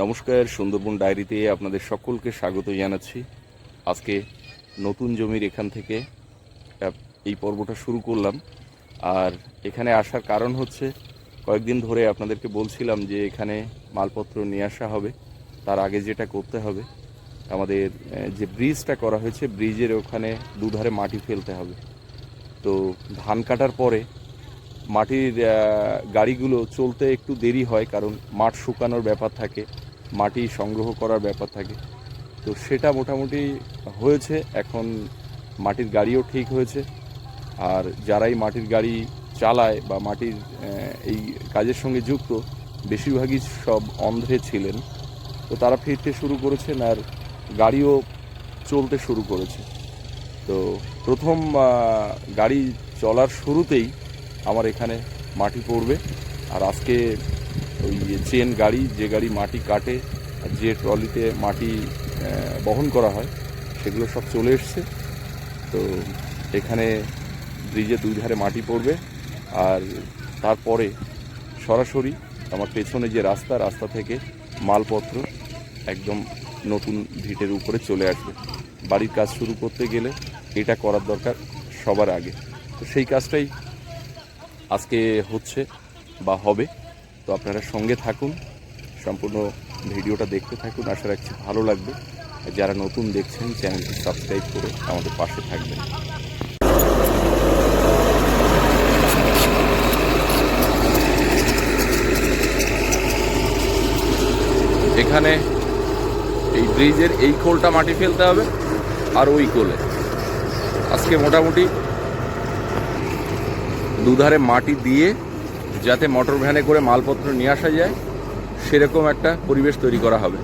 নমস্কার, সুন্দরবন ডায়েরিতে আপনাদের সকলকে স্বাগত জানাচ্ছি। আজকে নতুন জমির এখান থেকে এই পর্বটা শুরু করলাম। আর এখানে আসার কারণ হচ্ছে, কয়েকদিন ধরে আপনাদেরকে বলছিলাম যে এখানে মালপত্র নিয়ে আসা হবে। তার আগে যেটা করতে হবে, আমাদের যে ব্রিজটা করা হয়েছে, ব্রিজের ওখানে দুধারে মাটি ফেলতে হবে। তো ধান কাটার পরে মাটির গাড়িগুলো চলতে একটু দেরি হয়, কারণ মাঠ শুকানোর ব্যাপার থাকে, মাটি সংগ্রহ করার ব্যাপার থাকে। তো সেটা মোটামুটি হয়েছে, এখন মাটির গাড়িও ঠিক হয়েছে। আর যারাই মাটির গাড়ি চালায় বা মাটির এই কাজের সঙ্গে যুক্ত, বেশিরভাগই সব অন্ধ্রে ছিলেন। তো তারা ফিরতে শুরু করেছেন আর গাড়িও চলতে শুরু করেছে। তো প্রথম গাড়ি চলার শুরুতেই আমার এখানে মাটি পড়বে। আর আজকে ওই চেন গাড়ি, যে গাড়ি মাটি কাটে, যে ট্রলিতে মাটি বহন করা হয়, সেগুলো সব চলে এসছে। তো এখানে ব্রিজের দুই ধারে মাটি পড়বে। আর তারপরে সরাসরি আমার পেছনে যে রাস্তা থেকে মালপত্র একদম নতুন ভিটের উপরে চলে আসবে। বাড়ির কাজ শুরু করতে গেলে এটা করার দরকার সবার আগে। তো সেই কাজটাই আজকে হচ্ছে বা হবে। তো আপনারা সঙ্গে থাকুন, সম্পূর্ণ ভিডিওটা দেখতে থাকুন। আশা রাখছি ভালো লাগবে। যারা নতুন দেখছেন, চ্যানেলটি সাবস্ক্রাইব করে আমাদের পাশে থাকবেন। এখানে এই ব্রিজের এই কোলটা মাটি ফেলতে হবে, আর ওই কোলে আজকে মোটামুটি দুধারে মাটি দিয়ে, যাতে মোটর ভ্যানে করে মালপত্র নিয়ে আসা যায়, সেরকম একটা পরিবেশ তৈরি করা হবে।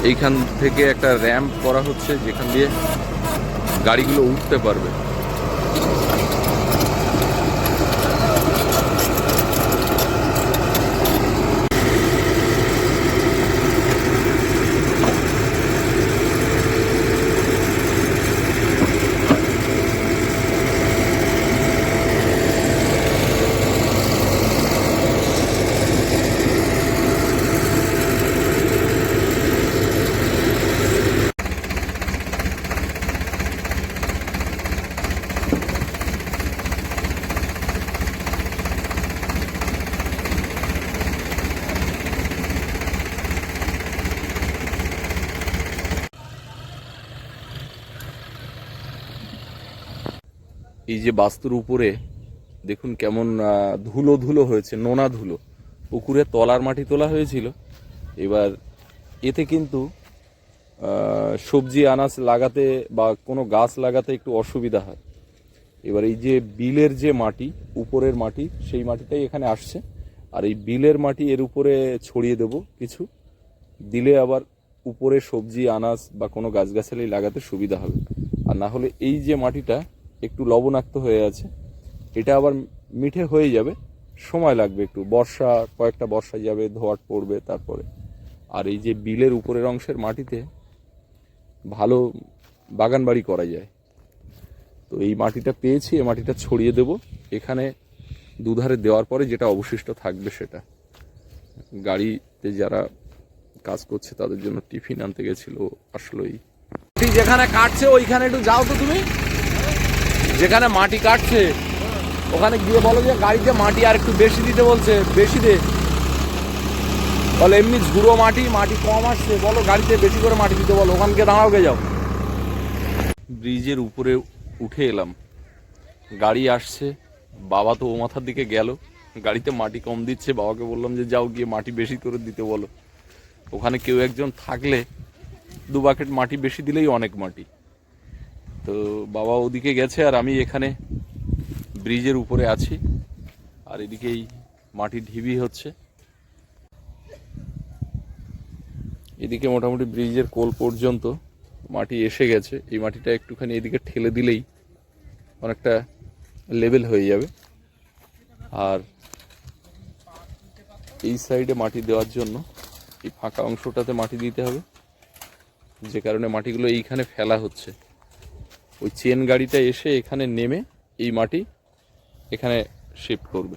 এইখান থেকে একটা র্যাম্প করা হচ্ছে, যেখান দিয়ে গাড়িগুলো উঠতে পারবে। এই যে বাস্তুর উপরে দেখুন কেমন ধুলো ধুলো হয়েছে, নোনা ধুলো। পুকুরে তলার মাটি তোলা হয়েছিল। এবার এতে কিন্তু সবজি আনাজ লাগাতে বা কোনো গাছ লাগাতে একটু অসুবিধা হয়। এবার এই যে বিলের যে মাটি, উপরের মাটি, সেই মাটিটাই এখানে আসছে। আর এই বিলের মাটি এর উপরে ছড়িয়ে দেব কিছু, দিলে আবার উপরে সবজি আনাজ বা কোনো গাছগাছালি লাগাতে সুবিধা হবে। আর না হলে এই যে মাটিটা একটু লবণাক্ত হয়ে আছে, এটা আবার মিঠে হয়ে যাবে, সময় লাগবে একটু। কয়েকটা বর্ষা যাবে, ধোয়াট পড়বে তারপরে। আর এই যে বিলের উপরের অংশের মাটিতে ভালো বাগান বাড়ি করা যায়। তো এই মাটিটা পেয়েছি, এই মাটিটা ছড়িয়ে দেব এখানে দুধারে দেওয়ার পরে। যেটা অবশিষ্ট থাকবে সেটা গাড়িতে যারা কাজ করছে তাদের জন্য টিফিন আনতে গেছিল, আসলেই যেখানে কাটছে ওইখানে একটু যাও তো তুমি। যেখানে মাটি কাটছে ওখানে গিয়ে বলো যে গাড়িতে মাটি আর একটু বেশি দিতে বলছে, বেশি দে। বলো এমনি ঝুড়ো মাটি কম আসছে, বলো গাড়িতে বেশি করে মাটি দিতে বলো। ওখানকে দাঁড়াও, যাও। ব্রিজের উপরে উঠে এলাম, গাড়ি আসছে। বাবা তো ও মাথার দিকে গেল, গাড়িতে মাটি কম দিচ্ছে। বাবাকে বললাম যে যাও গিয়ে মাটি বেশি করে দিতে বলো। ওখানে কেউ একজন থাকলে 2 বাকেট মাটি বেশি দিলেই অনেক মাটি। তো বাবা ওদিকে গেছে, আর আমি এখানে ব্রিজের উপরে আছি। আর এদিকেই মাটি ঢিবি হচ্ছে। এদিকে মোটামুটি ব্রিজের কোল পর্যন্ত মাটি এসে গেছে। এই মাটিটা একটুখানি এদিকে ঠেলে দিলেই অনেকটা লেভেল হয়ে যাবে। আর এই সাইডে মাটি দেওয়ার জন্য এই ফাঁকা অংশটাতে মাটি দিতে হবে, যে কারণে মাটিগুলো এইখানে ফেলা হচ্ছে। ওই চেন গাড়িটা এসে এখানে নেমে এই মাটি এখানে শিফট করবে।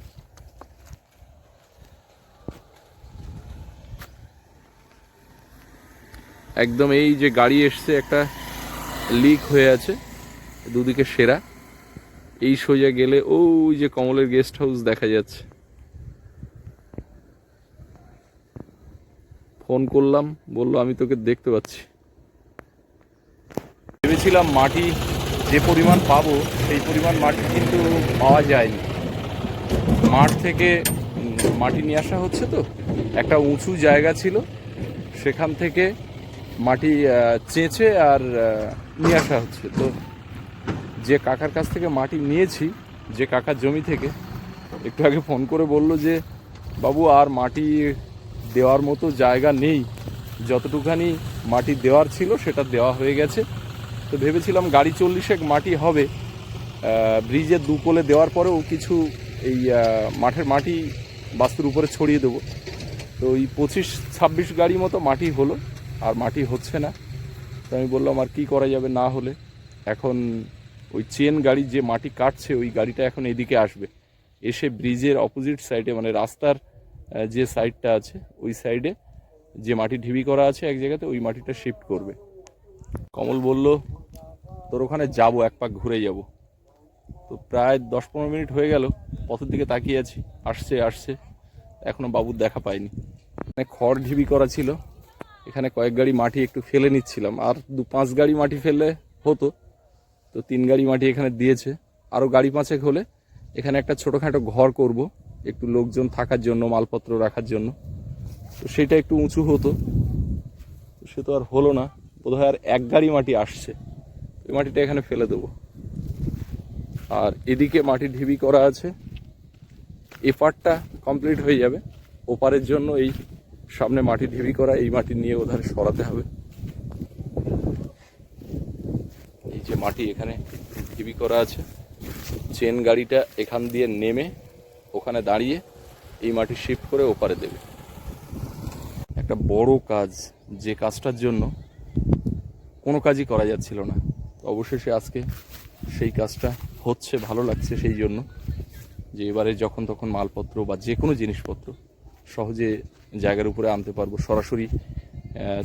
একদম এই যে গাড়ি এসছে একটা লিক হয়ে আছে দুদিকে সেরা, এই সোজা গেলে ওই যে কমলের গেস্ট হাউস দেখা যাচ্ছে। ফোন করলাম, বললো আমি তোকে দেখতে পাচ্ছি। ভেবেছিলাম মাটি যে পরিমাণ পাবো সেই পরিমাণ মাটি কিন্তু পাওয়া যায়নি। মাঠ থেকে মাটি নিয়ে আসা হচ্ছে, তো একটা উঁচু জায়গা ছিল, সেখান থেকে মাটি চেঁচে আর নিয়ে আসা হচ্ছে। তো যে কাকার কাছ থেকে মাটি নিয়েছি, যে কাকার জমি থেকে, একটু আগে ফোন করে বলল যে বাবু আর মাটি দেওয়ার মতো জায়গা নেই, যতটুখানি মাটি দেওয়ার ছিল সেটা দেওয়া হয়ে গেছে। তো ভেবেছিলাম গাড়ি 40 মাটি হবে, ব্রিজের দুপোলে দেওয়ার পরেও কিছু এই মাঠের মাটি বাস্তুর উপরে ছড়িয়ে দেবো। তো ওই 25-26 গাড়ি মতো মাটি হলো, আর মাটি হচ্ছে না। তো আমি বললাম আর কি করা যাবে, না হলে এখন ওই চেন গাড়ি যে মাটি কাটছে ওই গাড়িটা এখন এদিকে আসবে, এসে ব্রিজের অপোজিট সাইডে মানে রাস্তার যে সাইডটা আছে ওই সাইডে যে মাটি ঢিবি করা আছে এক জায়গাতে, ওই মাটিটা শিফট করবে। কমল বলল তোর ওখানে যাবো, এক পাক ঘুরে যাব। তো প্রায় 10-15 মিনিট হয়ে গেল, পথের দিকে তাকিয়ে আছি, আসছে আসছে, এখনো বাবুর দেখা পাইনি। মানে খড় ঢিবি করা ছিল, এখানে কয়েক গাড়ি মাটি একটু ফেলে নিচ্ছিলাম, আর 2-5 গাড়ি মাটি ফেললে হতো। তো 3 গাড়ি মাটি এখানে দিয়েছে, আরও গাড়ি 5 হলে এখানে একটা ছোটোখাটো ঘর করব, একটু লোকজন থাকার জন্য, মালপত্র রাখার জন্য। তো সেটা একটু উঁচু হতো, সে তো আর হলো না। বোধহয় আর 1 গাড়ি মাটি আসছে, এই মাটিটা এখানে ফেলে দেবো। আর এদিকে মাটি ঢিবি করা আছে, এপারটা কমপ্লিট হয়ে যাবে, ওপারের জন্য এই সামনে মাটি ঢিবি করা, এই মাটি নিয়ে ওধারে সরাতে হবে। এই যে মাটি এখানে ঢিবি করা আছে, চেন গাড়িটা এখান দিয়ে নেমে ওখানে দাঁড়িয়ে এই মাটি শিফট করে ওপারে দেবে। একটা বড় কাজ, যে কাজটার জন্য কোনো কাজই করা যাচ্ছিল না, অবশেষে আজকে সেই কাজটা হচ্ছে। ভালো লাগছে সেই জন্য যে এবারে যখন তখন মালপত্র বা যে কোনো জিনিসপত্র সহজে জায়গার উপরে আনতে পারবো, সরাসরি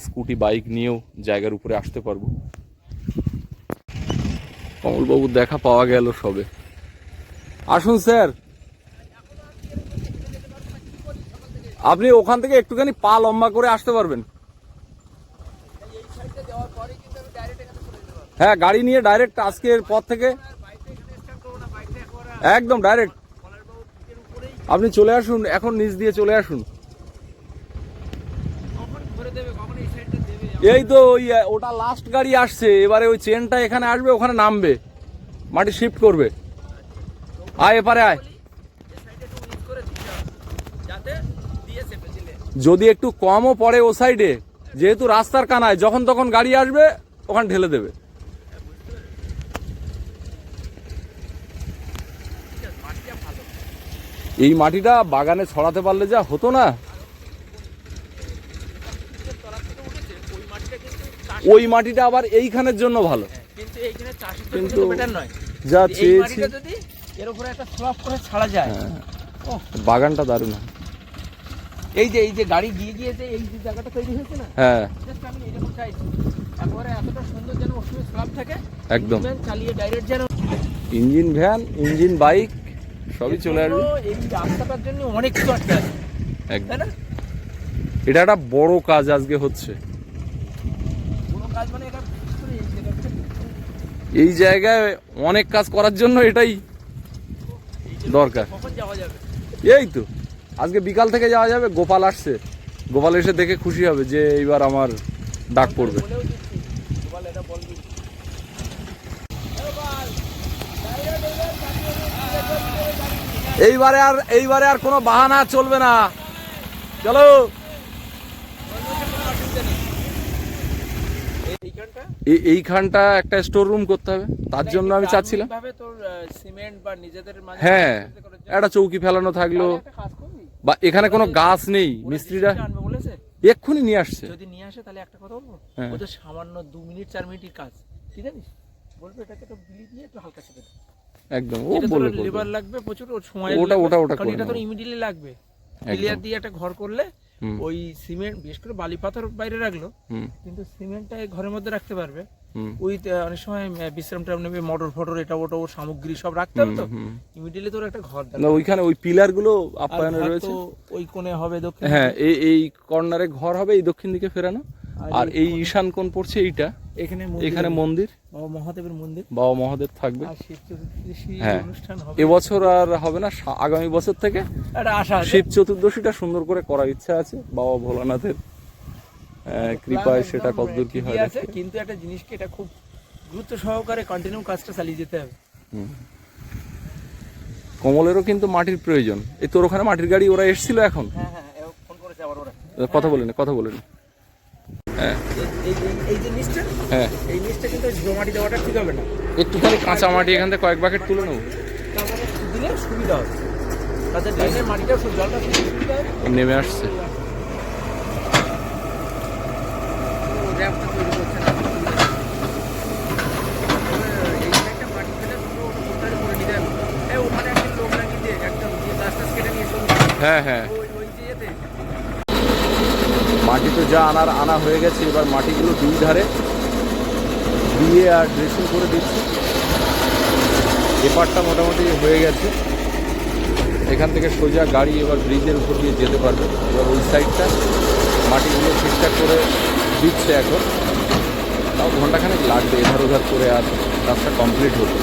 স্কুটি বাইক নিয়েও জায়গার উপরে আসতে পারবো। কমলবাবুর দেখা পাওয়া গেল সবে। আসুন স্যার, আপনি ওখান থেকে একটুখানি পা লম্বা করে আসতে পারবেন। হ্যাঁ, গাড়ি নিয়ে ডাইরেক্ট আজকের পর থেকে একদম ডাইরেক্ট আপনি চলে আসুন, এখন নিচ দিয়ে চলে আসুন। এই তো ওই ওটা লাস্ট গাড়ি আসছে, এবারে ওই চেনটা এখানে আসবে, ওখানে নামবে, মাটি শিফট করবে। আয় এপারে আয়, যদি একটু কমও পড়ে ও সাইডে, যেহেতু রাস্তার কানায়, যখন তখন গাড়ি আসবে ওখানে ঢেলে দেবে। এই মাটিটা বাগানে ছড়াতে পারলে যা হতো না, ওই মাটিটা আবার এইখানের জন্য ভালো, কিন্তু যা চেয়েছি এর উপরে একটা স্ল্যাব করে ছাড়া যায়। বাগানটা দারুণ। এই যে গাড়ি গিয়ে গিয়েছে, এই যে জায়গাটা তৈরি হয়েছে না, হ্যাঁ আমি এরকম চাইছি, একবারে এতটা সুন্দর যেন ওর সঙ্গে স্ল্যাব থাকে, একদম চালিয়ে ডাইরেক্ট যেন ইঞ্জিন ভ্যান, ইঞ্জিন বাইক সবই চলে আসবে। এই রাস্তাটার জন্য অনেক কিছু আটকে আছে, তাই না? এটা একটা বড় কাজ আজকে হচ্ছে, বড় কাজ মানে এটা এই জায়গায় অনেক কাজ করার জন্য এটাই দরকার। কখন যাওয়া যাবে? এই তো আজকে বিকাল থেকে যাওয়া যাবে। গোপাল আসছে, গোপাল এসে দেখে খুশি হবে যে এইবার আমার ডাক পড়বে। এইবারে আর কোনো বাহানা চলবে না, চলো। এইখানটা একটা স্টোর রুম করতে হবে, তার জন্য আমি চাচ্ছিলাম হ্যাঁ একটা চৌকি ফেলানো থাকলো, বা এখানে কোনো গাছ নেই, মিস্ত্রিরা এক্ষুনি নিয়ে আসছে। যদি নিয়ে আসে তাহলে একটা কথা বলবো, হ্যাঁ। ওদের সামান্য 2 মিনিট 4 মিনিটের কাজ, ঠিক আছে? বলবো এটাকে তো বিলি দিয়ে একটু হালকা চেপে দাও, একদম ও বলে করবে। লেবার লাগবে প্রচুর, ওর সময় ওটা লাগবে, ওটা ওটা কারণ করে এটা তো নেবো। ইমিডিয়েটলি লাগবে। একদম। ক্লিয়ার দিয়ে একটা ঘর করলে হুম ওই সিমেন্ট, বিশেষ করে বালি পাথর বাইরে রাখলো, হুম কিন্তু সিমেন্টটা এই ঘরের মধ্যে রাখতে পারবে। হুম ওই অনেক সময় বিশ্রাম টাম নেবে, মোটর ফটর এটা ওটা ওর সামগ্রী সব রাখতে হবে, তো হুম। ইমিডিয়েটলি তোর একটা ঘর না দরকার। ওইখানে ওই পিলার গুলো আর আপ্যায়নে ঘর রয়েছে। তো ওই কোণে হবে দক্ষিণ হ্যাঁ, দিকে। এই কর্নারে ঘর হবে, এই দক্ষিণ দিকে ফেরানো। আর এই কোণে ঈশান কোণ পড়ছে এইটা, এখানে এখানে মন্দির, বাবা মহাদেবের মন্দির, বাবা মহাদেব থাকবে। আর শিব চতুর্দশী হ্যাঁ, অনুষ্ঠান হবে এবছর আর হবে না, আগামী বছর থেকে একটা আশা আছে। শিব চতুর্দশীটা সুন্দর করে করার ইচ্ছা আছে, বাবা ভোলানাথের কৃপায় Plan সেটা একদম কতদূর কি হয় ঠিকই আছে, দেখি। কিন্তু একটা জিনিসকে এটা খুব গুরুত্ব সহকারে কন্টিনিউ কাজটা চালিয়ে যেতে হবে। হুম। কমলেরও কিন্তু মাটির প্রয়োজন। এই তোর ওখানে মাটির গাড়ি ওরা এসেছিল এখন? হ্যাঁ হ্যাঁ, ফোন করেছে আবার ওরা। কথা বলেনি, কথা বলেনি। হ্যাঁ এই যে নিচটা, হ্যাঁ, এই নিচটা কিন্তু ঝুড়ো মাটি দেওয়াটা ঠিক হবে না, একটুখানি কাঁচা মাটি এখান থেকে কয়েক বাকেট তুলে নেবো, তারপরে দিলে সুবিধা হবে, তাতে ড্রেনের মাটিটা জলটা সুবিধা হবে। ও নেমে আসছে। র্যাপটা তৈরি করছে না, এই একটা মাটি ফেলে পুরো ওটার করে নিতে হবে। ওখানে একটা লোক লাগিয়ে দিয়ে একদম দিয়ে গাছ টাছ কেটে নিয়ে চলে হ্যাঁ হ্যাঁ, ওই যে এতে মাটি তো যা আনা হয়ে গেছে, এবার মাটিগুলো দুই ধারে দিয়ে আর ড্রেসিং করে দিচ্ছি। এপারটা মোটামুটি হয়ে গেছে, এখান থেকে সোজা গাড়ি এবার ব্রিজের উপর দিয়ে যেতে পারবে। এবার ওই সাইডটা মাটিগুলো ঠিকঠাক করে দিচ্ছে এখন, তাও ঘন্টাখানেক লাগবে এধার ওধার করে আর রাস্তা কমপ্লিট হতো।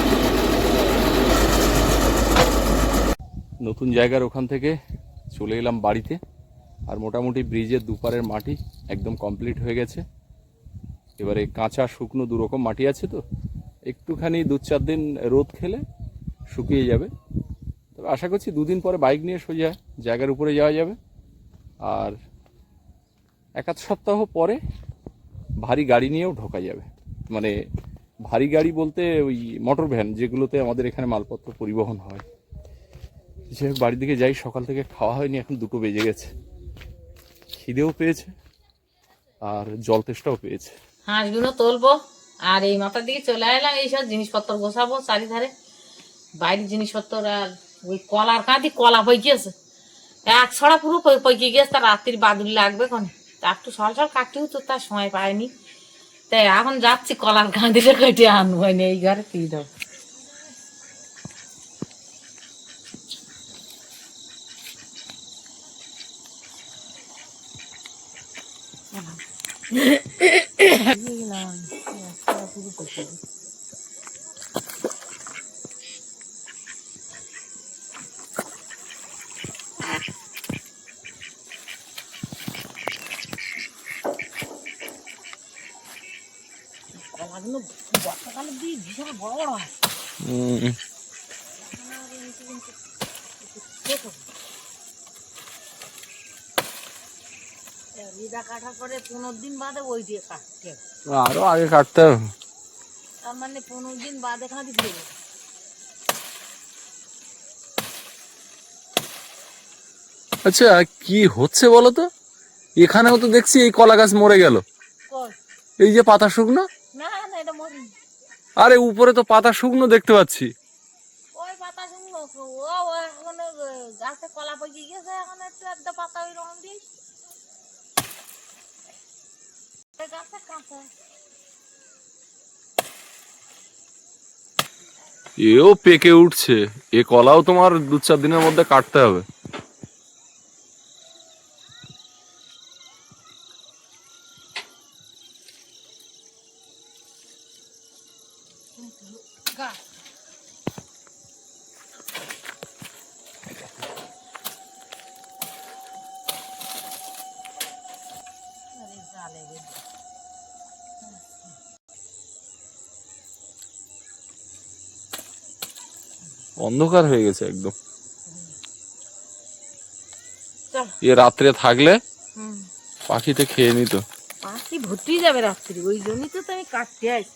নতুন জায়গার ওখান থেকে চলে এলাম বাড়িতে, আর মোটামুটি ব্রিজের দুপারের মাটি একদম কমপ্লিট হয়ে গেছে। এবারে কাঁচা শুকনো দুরকম মাটি আছে, তো একটুখানি 2-4 দিন রোদ খেলে শুকিয়ে যাবে। তবে আশা করছি 2 দিন পরে বাইক নিয়ে সোজা জায়গার উপরে যাওয়া যাবে। আর 1-1 সপ্তাহ পরে ভারী গাড়ি নিয়েও ঢোকা যাবে। মানে ভারী গাড়ি বলতে ওই মোটর ভ্যান, যেগুলোতে আমাদের এখানে মালপত্র পরিবহন হয়। যাই হোক, বাড়ির দিকে যাই, সকাল থেকে খাওয়া হয়নি, এখন 2টো বেজে গেছে। খিদেও পেয়েছে আর জল তেষ্টাও পেয়েছে। হাঁসগুলো তুলবো, আর এই মাথার দিকে চলে এলাম, এইসব জিনিসপত্র গোছাবো চারিধারে, বাইরের জিনিসপত্র। আর ওই কলার কাঁদি কলা পইকেছে, এক ছড়া পুরো পইকে গেছে, তার রাত্রির বাদুর লাগবে কোন, তা একটু সল সল কাটতেও তো তার সময় পায়নি, তাই এখন যাচ্ছি কলার কাঁদিটা কেটে আনবো, এই ঘরে দিয়ে দেবো। কলাগুলো বর্ষাকালে দিয়ে ভীষণ বড় বড় হয়, লিদা কাটার পরে 15 দিন বাদে ওই দিয়ে কাটতে হবে। আরো আগে কাটতে হবে, তার মানে 15 দিন বাদে খাঁটি দেবে। আচ্ছা কি হচ্ছে বলো তো? এখানেও তো দেখছি এই কলা গাছ মরে গেল, কই? এই যে পাতা শুকনো। না না, এটা মরিনি। আরে উপরে তো পাতা শুকনো দেখতে পাচ্ছি। ওই পাতা শুকনো, ও এখন গাছে কলা পচে গেছে, এখন একটু একটা পাতা ওই রকম দিস গাছে কাঁচা। এও পেকে উঠছে, এ কলাও তোমার 2-4 দিনের মধ্যে কাটতে হবে। গাছ জালে বেঁধে অন্ধকার হয়ে গেছে একদম। চল। এ রাত্রে থাকলে হুম, পাখিতে খেয়ে নিত। পাখি ভর্তি যাবে রাত্রি, ওই জন্যই তো আমি কাটতে আসি।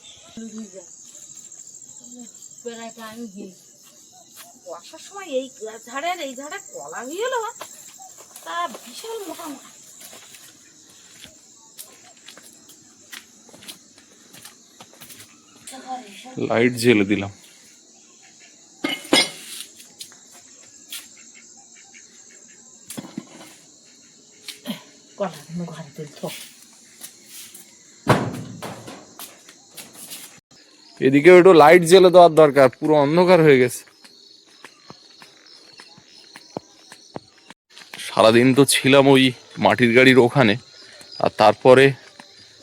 আমি বর্ষার সময় এই ঝাড়ের এই ঝাড়ে কলা হয়ে গেল, তা বিশাল মোটা মোটা। লাইট জ্বেলে দিলাম। কলাগুলো ঘরে তুলতো। এদিকে একটু লাইট জ্বেলে দেওয়ার দরকার, পুরো অন্ধকার হয়ে গেছে। সারাদিন তো ছিলাম ওই মাটির গাড়ির ওখানে, আর তারপরে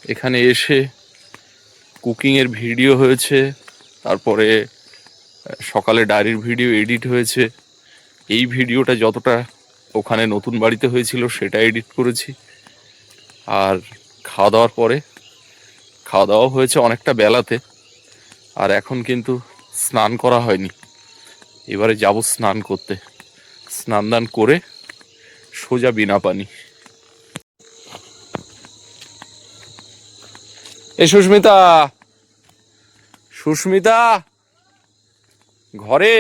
এখানে এসে কুকিংয়ের ভিডিও হয়েছে, তারপরে সকালে ডায়েরির ভিডিও এডিট হয়েছে। এই ভিডিওটা যতটা ওখানে নতুন বাড়িতে হয়েছিল সেটা এডিট করেছি। আর খাওয়া দাওয়ার পরে, খাওয়া দাওয়া হয়েছে অনেকটা বেলাতে, আর এখন কিন্তু স্নান করা হয়নি। এবারে যাব স্নান করতে, স্নান দান করে সোজা বিনা পানি। এ সুস্মিতা, সুস্মিতা ঘরে?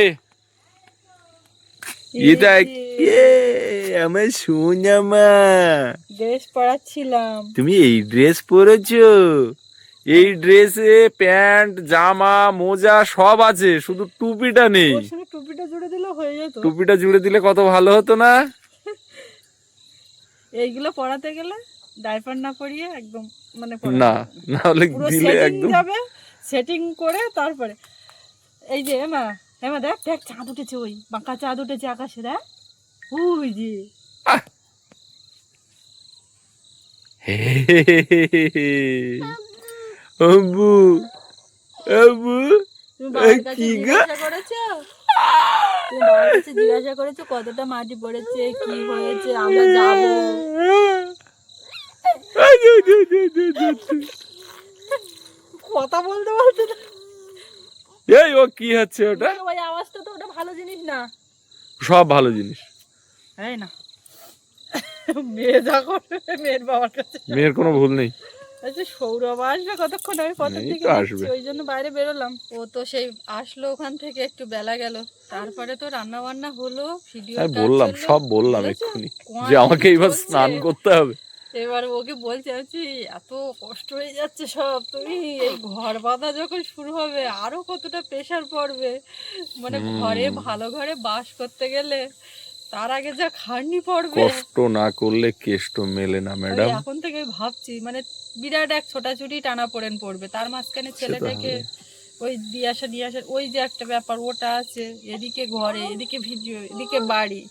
এটা কে? আমার সোনা মা। ড্রেস পরাচ্ছিলাম। তুমি এই ড্রেস পরেছো? এই ড্রেসে প্যান্ট, জামা, মোজা সব আছে, শুধু টুপিটা নেই। ওর সঙ্গে টুপিটা জুড়ে দিলে হয়ে যেত। টুপিটা জুড়ে দিলে কত ভালো হতো না? এইগুলো পরাতে গেলে ডাইপার না পরিয়ে একদম মানে না, না হলে পুরো দিলে সেটিং একদম যাবে, সেটিং করে তারপরে এই যে এমা এমা দেখ দেখ চাঁদ উঠেছে, ওই বাঁকা চাঁদ উঠেছে আকাশে, দেখ ওই যে। আব্বু, আব্বু তুমি বাবার কাছে কি গো? জিজ্ঞাসা করেছো? তুমি বাবার কাছে জিজ্ঞাসা করেছো কতটা মাটি পড়েছে, কি হয়েছে? আমরা যাবো। কথা বলতে বলতে না। এই ও কি হচ্ছে ওটা? ওই আওয়াজটা তো ওটা ভালো জিনিস না। সব ভালো জিনিস। এই না, মেয়ে যা করবে মেয়ের বাবার কাছে। মেয়ের কোনো ভুল নেই। আচ্ছা সৌরভ আসবে কতক্ষণ, আমি পথের এই দিকে তো যাচ্ছি, আসবে। ওই জন্য বাইরে বেরোলাম। ও তো সেই আসলো ওখান থেকে, একটু বেলা গেল, তারপরে তো রান্না বান্না হলো, ভিডিও আমি বললাম, সব বললাম এক্ষুনি যে আমাকে এবার স্নান করতে হবে। এবার ওকে বলছে আছি এত কষ্ট হয়ে যাচ্ছে সব, তুমি এই ঘর বাঁধা যখন শুরু হবে আরো কতটা প্রেশার পড়বে, মানে ঘরে ভালো ঘরে বাস করতে গেলে তার আগে যা খাটনি পড়বে। কষ্ট না করলে কেষ্ট মেলে না ম্যাডাম। আমি এখন থেকে ভাবছি মানে বিরাট এক ছোটাছুটি টানা পড়েন পড়বে, তার মাঝখানে ছেলেটাকে ওই দিয়ে আসা ওই যে একটা ব্যাপার ওটা আছে, এদিকে ঘরে, এদিকে ভিডিও, এদিকে বাড়ি,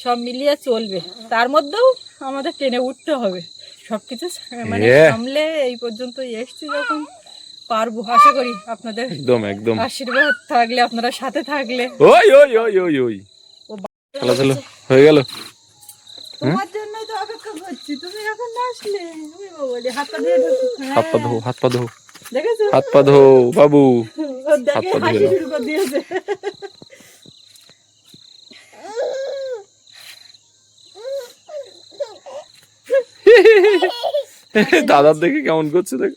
সব মিলিয়ে চলবে। তার মধ্যেও আমাদের টেনে উঠতে হবে সবকিছু মানে সামলে এই পর্যন্ত এসছি যখন, পারবো আশা করি। আপনাদের একদম একদম আশীর্বাদ থাকলে, আপনারা সাথে থাকলে। ওই ওই ওই ওই ওই চলো চলো হয়ে গেল। তোমার জন্যই তো অপেক্ষা করছি, তুমি এখন না আসলে। ওই বাবা, হাত পা দিয়ে হাত পা ধো, হাত পা ধো, দেখেছো? হাত পা ধো বাবু। ওর দেখে হাসি শুরু করে দিয়েছে। দাদার দেখে কেমন করছে দেখ।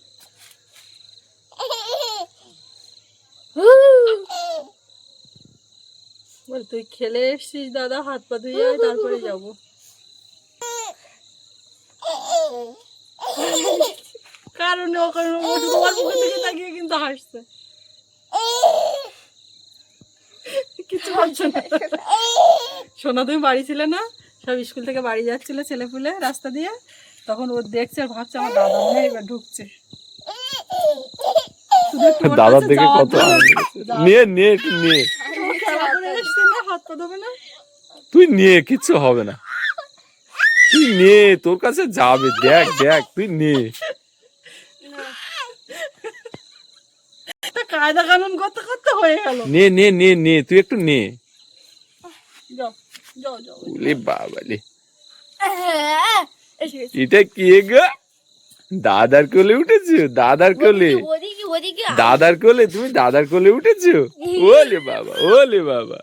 বল তুই খেলে এসছিস দাদা, হাত পা ধুয়ে আয়, তারপরে যাবো। কারণ তোমার মুখের দিকে তাকিয়ে কিন্তু হাসছে, কিছু বলছো না। সোনা তুমি বাড়ি ছিলে না, সব স্কুল থেকে বাড়ি যাচ্ছিল ছেলেপুলে রাস্তা দিয়ে, তখন ও দেখছে আর ভাবছে আমার দাদা মনে হয় এবার ঢুকছে। দাদার দেখে কত নিয়ে নিয়ে একটু নিয়ে, হাত পা ধোবে না, তুই নিয়ে কিচ্ছু হবে না, তুই নে, তোর কাছে যাবে, দেখ দেখ তুই নে। কায়দা কানুন করতে করতে হয়ে গেল। নে নে নে নে তুই একটু নে। যাও যাও যাও। ওলে বাবালে, এসে গেছি। এটা কি গো? দাদার কোলে উঠেছো? দাদার কোলে, দাদার কোলে, তুমি দাদার কোলে উঠেছো? ওলে বাবা, ওলে বাবা।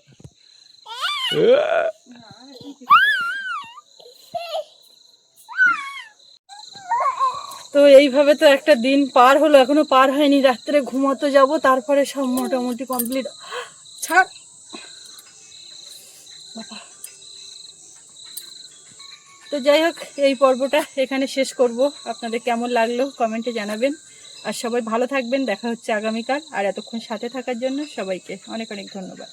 তো এইভাবে তো একটা দিন পার হলো, এখনো পার হয়নি। রাত্রে ঘুমাতে যাব, তারপরে সব মোটামুটি কমপ্লিট। ছাড় বাবা। তো যাই হোক, এই পর্বটা এখানে শেষ করব। আপনাদের কেমন লাগলো কমেন্টে জানাবেন, আর সবাই ভালো থাকবেন। দেখা হচ্ছে আগামীকাল। আর এতক্ষণ সাথে থাকার জন্য সবাইকে অনেক অনেক ধন্যবাদ।